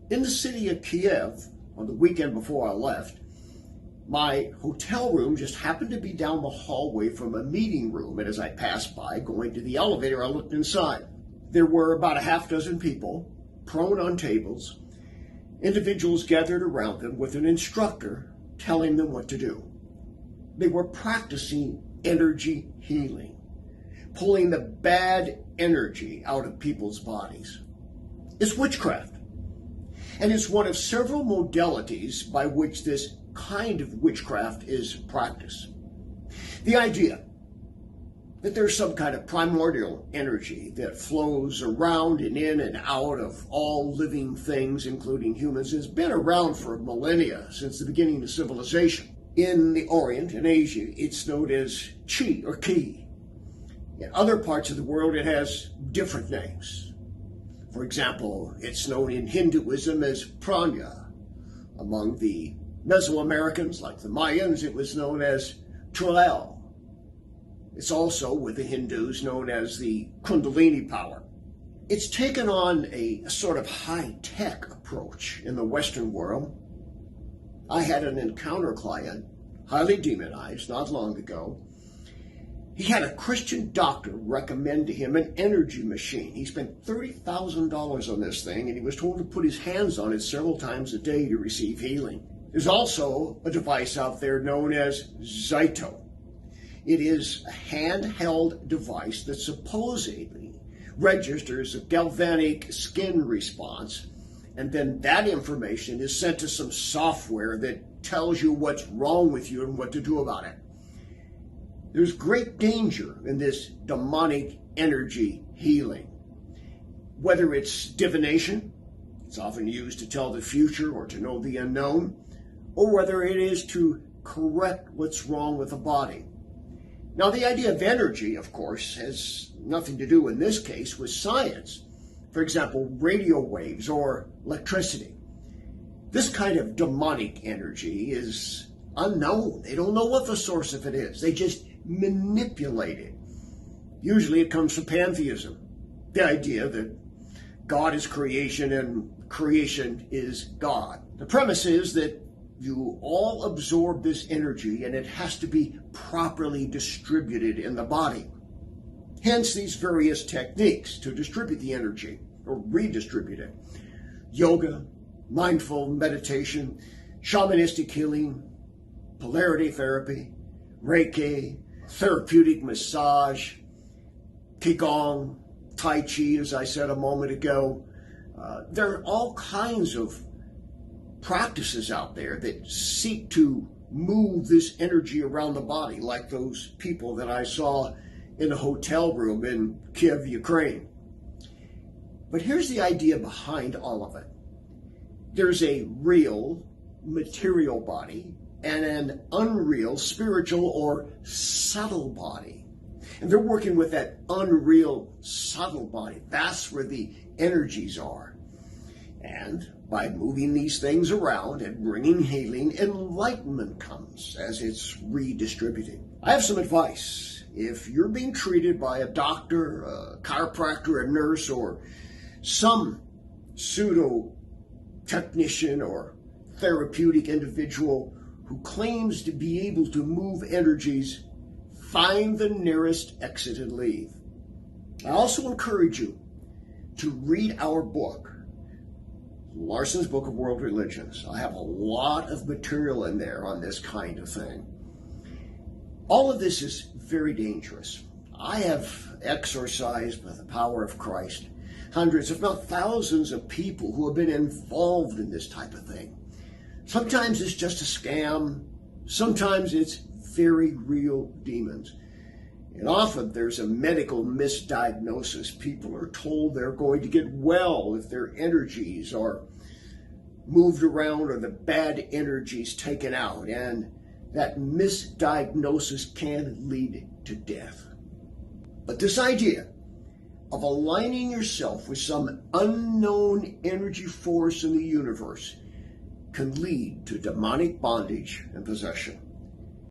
In the city of Kiev, on the weekend before I left, my hotel room just happened to be down the hallway from a meeting room, and as I passed by, going to the elevator, I looked inside. There were about a half dozen people, prone on tables, individuals gathered around them with an instructor telling them what to do. They were practicing energy healing, pulling the bad energy out of people's bodies. It's witchcraft, and it's one of several modalities by which this kind of witchcraft is practiced. The idea that there's some kind of primordial energy that flows around and in and out of all living things, including humans, has been around for millennia, since the beginning of civilization. In the Orient and Asia, it's known as chi or ki. In other parts of the world, it has different names. For example, it's known in Hinduism as prana. Among the Mesoamericans, like the Mayans, it was known as Tralel. It's also, with the Hindus, known as the Kundalini power. It's taken on a sort of high-tech approach in the Western world. I had an encounter client, highly demonized, not long ago. He had a Christian doctor recommend to him an energy machine. He spent $30,000 on this thing, and he was told to put his hands on it several times a day to receive healing. There's also a device out there known as Zyto. It is a handheld device that supposedly registers a galvanic skin response, and then that information is sent to some software that tells you what's wrong with you and what to do about it. There's great danger in this demonic energy healing. Whether it's divination, it's often used to tell the future or to know the unknown, or whether it is to correct what's wrong with the body. Now, the idea of energy, of course, has nothing to do in this case with science. For example, radio waves or electricity. This kind of demonic energy is unknown. They don't know what the source of it is. They just manipulate it. Usually it comes from pantheism, the idea that God is creation and creation is God. The premise is that you all absorb this energy and it has to be properly distributed in the body. Hence these various techniques to distribute the energy or redistribute it. Yoga, mindful meditation, shamanistic healing, polarity therapy, Reiki, therapeutic massage, Qigong, Tai Chi, as I said a moment ago. There are all kinds of practices out there that seek to move this energy around the body, like those people that I saw in a hotel room in Kiev, Ukraine. But here's the idea behind all of it. There's a real material body and an unreal spiritual or subtle body. And they're working with that unreal subtle body. That's where the energies are. And by moving these things around and bringing healing, enlightenment comes as it's redistributed. I have some advice. If you're being treated by a doctor, a chiropractor, a nurse, or some pseudo technician or therapeutic individual who claims to be able to move energies, find the nearest exit and leave. I also encourage you to read our book, Larson's Book of World Religions. I have a lot of material in there on this kind of thing. All of this is very dangerous. I have exorcised, with the power of Christ, hundreds, if not thousands of people who have been involved in this type of thing. Sometimes it's just a scam. Sometimes it's very real demons. And often there's a medical misdiagnosis. People are told they're going to get well if their energies are moved around or the bad energies taken out. And that misdiagnosis can lead to death. But this idea of aligning yourself with some unknown energy force in the universe can lead to demonic bondage and possession.